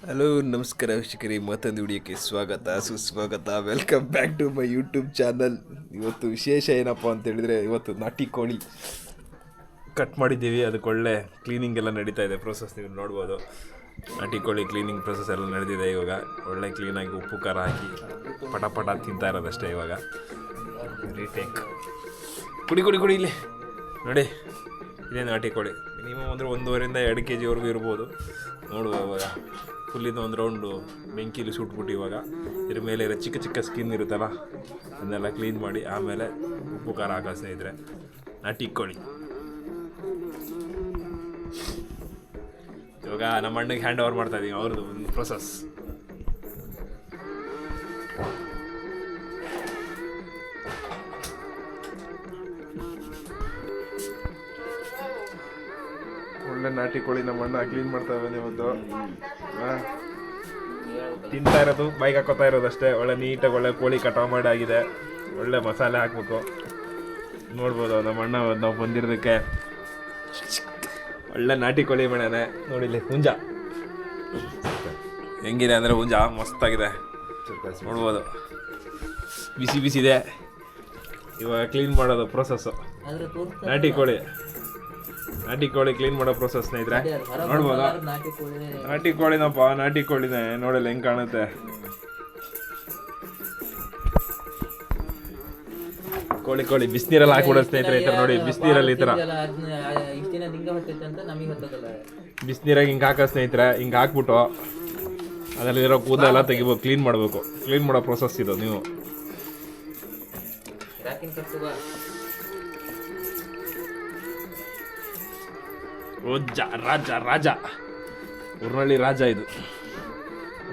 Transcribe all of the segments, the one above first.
Hello ನಮಸ್ಕಾರ ವೀಕ್ಷಕರೇ, ಮತ್ತೊಂದು ವಿಡಿಯೋಕ್ಕೆ ಸ್ವಾಗತ ಸುಸ್ವಾಗತ. Welcome back to my YouTube channel. ಇವತ್ತು ವಿಶೇಷ ಏನಪ್ಪ ಅಂತೇಳಿದರೆ, ಇವತ್ತು ನಾಟಿ ಕೋಳಿ ಕಟ್ ಮಾಡಿದ್ದೀವಿ. ಅದಕ್ಕೆ ಒಳ್ಳೆ ಕ್ಲೀನಿಂಗ್ ಎಲ್ಲ ನಡೀತಾ ಇದೆ. ಪ್ರೋಸೆಸ್ ನೀವು ನೋಡ್ಬೋದು. ನಾಟಿ ಕೋಳಿ ಕ್ಲೀನಿಂಗ್ ಪ್ರೋಸೆಸ್ ಎಲ್ಲ ನಡೆದಿದೆ. ಇವಾಗ ಒಳ್ಳೆ ಕ್ಲೀನಾಗಿ ಉಪ್ಪು ಖಾರ ಹಾಕಿ ಪಟ ಪಟ ತಿಂತಾ ಇರೋದಷ್ಟೇ. ಇವಾಗ ರೀಟೇಕ್ ಕುಡಿ ಕುಡಿ ಕುಡಿ ಇಲ್ಲಿ ನೋಡಿ, ಇದೇ ನಾಟಿ ಕೋಳಿ. ಮಿನಿಮಮ್ ಅಂದರೆ 1.5 2 kg ಇರ್ಬೋದು. ನೋಡುವ ಇವಾಗ ಫುಲ್ಲಿಂದ ಒಂದು ರೌಂಡು ಬೆಂಕಿಲಿ ಸುಟ್ಬಿಟ್ಟು ಇವಾಗ ಇದ್ರ ಮೇಲೆ ಇರೋ ಚಿಕ್ಕ ಚಿಕ್ಕ ಸ್ಕಿನ್ ಇರುತ್ತಲ್ಲ ಅದನ್ನೆಲ್ಲ ಕ್ಲೀನ್ ಮಾಡಿ ಆಮೇಲೆ ಉಪ್ಪು ಖಾರ ಹಾಕೋ ಸ್ನೇಹಿತರೆ ನಾಟಿ ಕೋಳಿ. ಇವಾಗ ನಮ್ಮ ಅಣ್ಣಗೆ ಹ್ಯಾಂಡ್ ಓವರ್ ಮಾಡ್ತಾ ಇದ್ದೀವಿ ಅವ್ರದ್ದು ಒಂದು ಪ್ರೊಸೆಸ್. ಒಳ್ಳೆ ನಾಟಿ ಕೋಳಿ ನಮ್ಮ ಅಣ್ಣ ಕ್ಲೀನ್ ಮಾಡ್ತಾ ಇದ್ದಾನೆ ಇವತ್ತು. ತಿಂತಾ ಇರೋದು, ಬೈಕ್ ಹಾಕೋತಾ ಇರೋದಷ್ಟೇ. ಒಳ್ಳೆ ನೀಟಾಗಿ ಒಳ್ಳೆ ಕೋಳಿ ಕಟಾವು ಮಾಡಿ ಆಗಿದೆ. ಒಳ್ಳೆ ಮಸಾಲೆ ಹಾಕ್ಬೇಕು. ನೋಡ್ಬೋದು ನಮ್ಮ ಅಣ್ಣ ನಾವು ಬಂದಿರೋದಕ್ಕೆ ಒಳ್ಳೆ ನಾಟಿ ಕೋಳಿ ಮಾಡ್ಯಾನೆ. ನೋಡಿಲ್ಲಿ ಹುಂಜ ಹೆಂಗಿದೆ ಅಂದರೆ, ಹುಂಜ ಮಸ್ತಾಗಿದೆ ನೋಡ್ಬೋದು. ಬಿಸಿ ಬಿಸಿದೆ. ಇವಾಗ ಕ್ಲೀನ್ ಮಾಡೋದು ಪ್ರೊಸೆಸ್ಸು. ನಾಟಿ ಕೋಳಿ ಕ್ಲೀನ್ ಮಾಡೋ ಪ್ರೊಸೆಸ್ ಸ್ನೇಹಿತರೆ ನೋಡ್ಬೋದು. ನಾಟಿ ಕೋಳಿನಪ್ಪ, ನಾಟಿ ಕೋಳಿನೇ ನೋಡಲ್ಲ ಹೆಂಗೆ ಕಾಣುತ್ತೆ. ಕೋಳಿ ಬಿಸಿನೀರಲ್ಲಿ ಹಾಕ್ಬಿಡೋದು ಸ್ನೇಹಿತರೆ. ಈ ಥರ ನೋಡಿ, ಬಿಸಿನೀರಲ್ಲಿ ಈ ಥರ ಬಿಸಿನೀರಾಗಿ ಹಿಂಗೆ ಹಾಕೋ ಸ್ನೇಹಿತರೆ. ಹಿಂಗೆ ಹಾಕ್ಬಿಟ್ಟು ಅದರಲ್ಲಿರೋ ಕೂದಲೆಲ್ಲ ತೆಗಿಬೇಕು, ಕ್ಲೀನ್ ಮಾಡಬೇಕು. ಕ್ಲೀನ್ ಮಾಡೋ ಪ್ರೊಸೆಸ್ ಇದು. ನೀವು ರಾಜ ಊರಿನಲ್ಲಿ ರಾಜ. ಇದು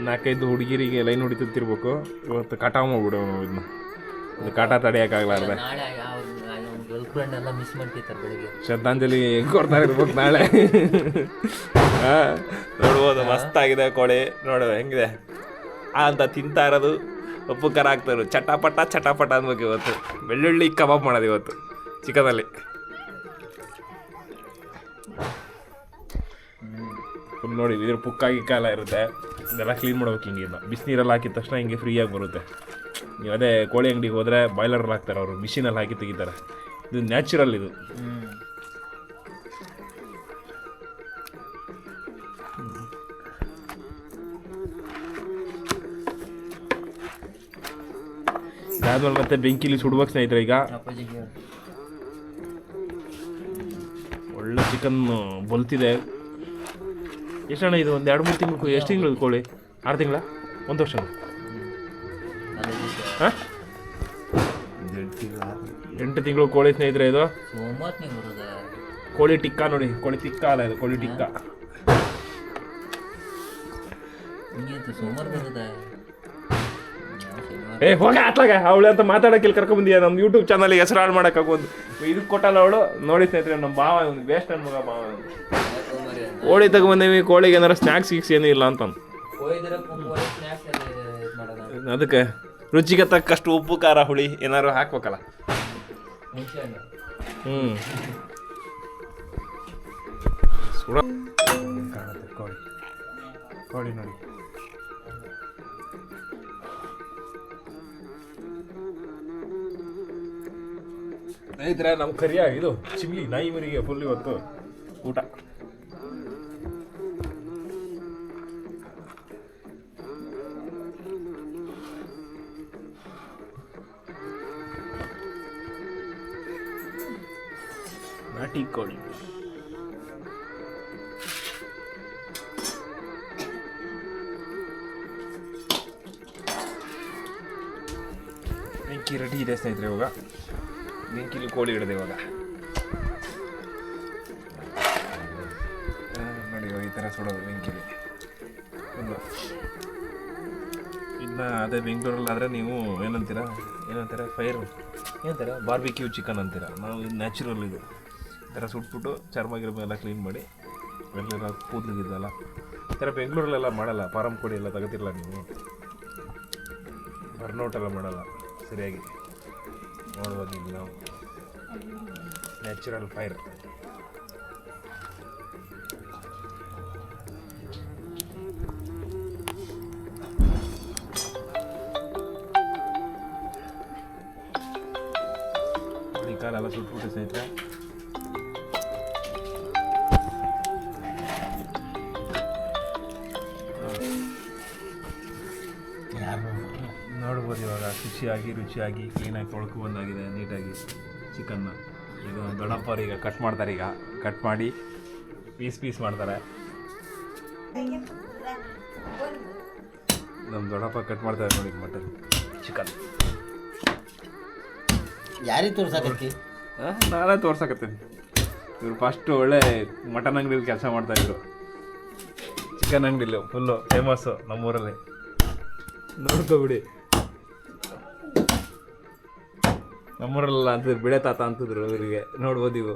4-5 ಹುಡುಗಿರಿಗೆ ಲೈನ್ ಹೊಡಿತಿರ್ಬೇಕು. ಇವತ್ತು ಕಟಾವು ಮಾಡ್ಬಿಡು ಇದನ್ನ. ಇದು ಕಾಟ ತಡೆಯೋಕ್ಕಾಗಲಾರ್ದೆ ಶ್ರದ್ಧಾಂಜಲಿ ಕೊಡ್ತಾ ಇರ್ಬೇಕು ನಾಳೆ. ನೋಡ್ಬೋದು, ಮಸ್ತಾಗಿದೆ ಕೋಳಿ. ನೋಡು ಹೆಂಗಿದೆ ಅಂತ ತಿಂತಾ ಇರೋದು. ಉಪ್ಪು ಖಾರ ಹಾಕ್ತಾರೆ, ಚಟಾಪಟ ಅನ್ಬೇಕು. ಇವತ್ತು ಬೆಳ್ಳುಳ್ಳಿ ಕಬಾಬ್ ಮಾಡೋದು ಇವತ್ತು ಚಿಕನಲ್ಲಿ. ನೋಡಿ, ಇದ್ರ ಪುಕ್ಕಾಗಿ ಕಾಲ ಇರುತ್ತೆ. ಇದೆಲ್ಲ ಕ್ಲೀನ್ ಮಾಡ್ಬೇಕು. ಹಿಂಗೆ ಬಿಸಿನೀರಲ್ಲಿ ಹಾಕಿದ ತಕ್ಷಣ ಹಿಂಗೆ ಫ್ರೀಯಾಗಿ ಬರುತ್ತೆ. ನೀವು ಅದೇ ಕೋಳಿ ಅಂಗಡಿಗೆ ಹೋದರೆ ಬಾಯ್ಲರಲ್ಲಿ ಹಾಕ್ತಾರೆ, ಅವರು ಮಿಷಿನಲ್ಲಿ ಹಾಕಿ ತೆಗಿತಾರೆ. ಇದು ನ್ಯಾಚುರಲ್. ಇದು ಇದಾದ್ಮೇಲೆ ಮತ್ತೆ ಬೆಂಕಿಲಿ ಸುಡ್ಬೇಕು ಸ್ನೇಹಿತರೆ. ಈಗ ಒಳ್ಳೆ ಚಿಕನ್ ಬಲ್ತಿದೆ. ಎಷ್ಟಣ್ಣ ಇದು? ಒಂದು 2-3 ತಿಂಗಳು. ಎಷ್ಟು ತಿಂಗಳು ಕೋಳಿ? 6 ತಿಂಗಳ? 1 ವರ್ಷ? ಹಾಂ, 8 ತಿಂಗಳು ಕೋಳಿ ಸ್ನೇಹಿತರೆ. ಇದು ಕೋಳಿ ಟಿಕ್ಕಾ ನೋಡಿ. ಕೋಳಿ ಟಿಕ್ಕಾ ಅಲ್ಲ, ಇದು ಕೋಳಿ ಟಿಕ್ಕಾ. ಹೋಗ ಅತ್ಲಾಗ ಅವಳು ಅಂತ ಮಾತಾಡೋಕ್ಕಿಲ್ಲಿ ಕರ್ಕೊಂಡ್ಬಂದಿಯ. ನಮ್ಮ ಯೂಟ್ಯೂಬ್ ಚಾನಲ್ಗೆ ಹೆಸರು ಹಾಳು ಮಾಡೋಕ್ಕಾಗೋದು. ಇದಕ್ಕೆ ಕೊಟ್ಟಲ್ಲ ಅವಳು. ನೋಡಿ ಸ್ನೇಹಿತರೆ, ನಮ್ಮ ಭಾವ ಒಂದು ವೇಸ್ಟ್ ನನ್ನ ಮಗ ಭಾವ. ಕೋಳಿ ತಗೊಂಬಂದೇವಿ, ಕೋಳಿಗೆ ಏನಾರು ಸ್ನ್ಯಾಕ್ಸ್ ಏನೂ ಇಲ್ಲ ಅಂತ. ಅದಕ್ಕೆ ರುಚಿಗೆ ತಕ್ಕಷ್ಟು ಉಪ್ಪು ಖಾರ ಹುಳಿ ಏನಾರು ಹಾಕ್ಬೇಕಲ್ಲ. ಸುಡ ಕಾಣುತ್ತೆ ಕೋಳಿ ನೋಡಿ. ಸ್ನೇಹಿತರೆ, ನಮ್ಮ ಕರಿಯಾಗಿ ಇದು ಚಿಮ್ಲಿ ನಾಯಿ ಮರಿಗೆ ಫುಲ್ ಇವತ್ತು ಊಟ. ನಾಟಿ ಕೋಳಿ ಬೆಂಕಿ ರೆಡಿ ಇದೆ ಸ್ನೇಹಿತರೆ. ಇವಾಗ ಬೆಂಕಿಲಿ ಕೋಳಿ ಹಿಡಿದೆ. ಇವಾಗ ನೋಡಿ, ಈ ಥರ ಸುಡೋದು ಬೆಂಕಿಲಿ. ಇದನ್ನ ಅದೇ ಬೆಂಗಳೂರಲ್ಲಾದರೆ ನೀವು ಏನಂತೀರ ಫೈರ್ ಏನಂತೀರ, ಬಾರ್ಬಿಕ್ಯೂ ಚಿಕನ್ ಅಂತೀರ. ನಾವು ಇದು ನ್ಯಾಚುರಲ್. ಇದು ಈ ಥರ ಸುಟ್ಬಿಟ್ಟು ಚರ್ಮ ಗಿರ್ಮೆಲ್ಲ ಕ್ಲೀನ್ ಮಾಡಿ ಎಲ್ಲ ಕೂದಲಿಗಿದ್ದಲ್ಲ. ಈ ಥರ ಬೆಂಗಳೂರಲ್ಲೆಲ್ಲ ಮಾಡಲ್ಲ. ಫಾರಮ್ ಕೋಳಿ ಎಲ್ಲ ತೆಗೆತಿರಲ್ಲ ನೀವು. ಬರ್ನೌಟ್ ಎಲ್ಲ ಮಾಡಲ್ಲ ಸರಿಯಾಗಿ. ನೋಡ್ಬೋದು ಈಗ ನಾವು ನ್ಯಾಚುರಲ್ ಫೈರ್. ಎಲ್ಲ ಸುಟ್ಬಿಟ್ಟು ಸ್ನೇಹಿತರೆ. ನೋಡ್ಬೋದು ಇವಾಗ ರುಚಿಯಾಗಿ ಕ್ಲೀನಾಗಿ ತೊಳ್ಕೊ ಬಂದಾಗಿದೆ ನೀಟಾಗಿ ಚಿಕನ್ನ. ಇದು ದೊಡ್ಡಪ್ಪರು ಈಗ ಕಟ್ ಮಾಡ್ತಾರೆ. ಈಗ ಕಟ್ ಮಾಡಿ ಪೀಸ್ ಮಾಡ್ತಾರೆ. ನಮ್ಮ ದೊಡ್ಡಪ್ಪ ಕಟ್ ಮಾಡ್ತಾರೆ ನೋಡಿ ಮಟನ್ ಚಿಕನ್. ಯಾರಿಗೆ ತೋರ್ಸಾಕತ್ತಿ? ನಾನೇ ತೋರ್ಸಕತ್ತೀನಿ. ಇವ್ರು ಫಸ್ಟು ಒಳ್ಳೆ ಮಟನ್ ಅಂಗಡಿಲಿ ಕೆಲಸ ಮಾಡ್ತಾಯಿದ್ರು. ಚಿಕನ್ ಅಂಗಡಿಲಿ ಫುಲ್ಲು ಫೇಮಸ್ಸು ನಮ್ಮೂರಲ್ಲಿ. ನೋಡ್ಕೊಬಿಡಿ, ನಮ್ಮೂರಲ್ಲ ಅಂತಿದ್ರು, ಬಿಳೆ ತಾತ ಅಂತಿದ್ರು ಇವರಿಗೆ. ನೋಡ್ಬೋದು ಇವು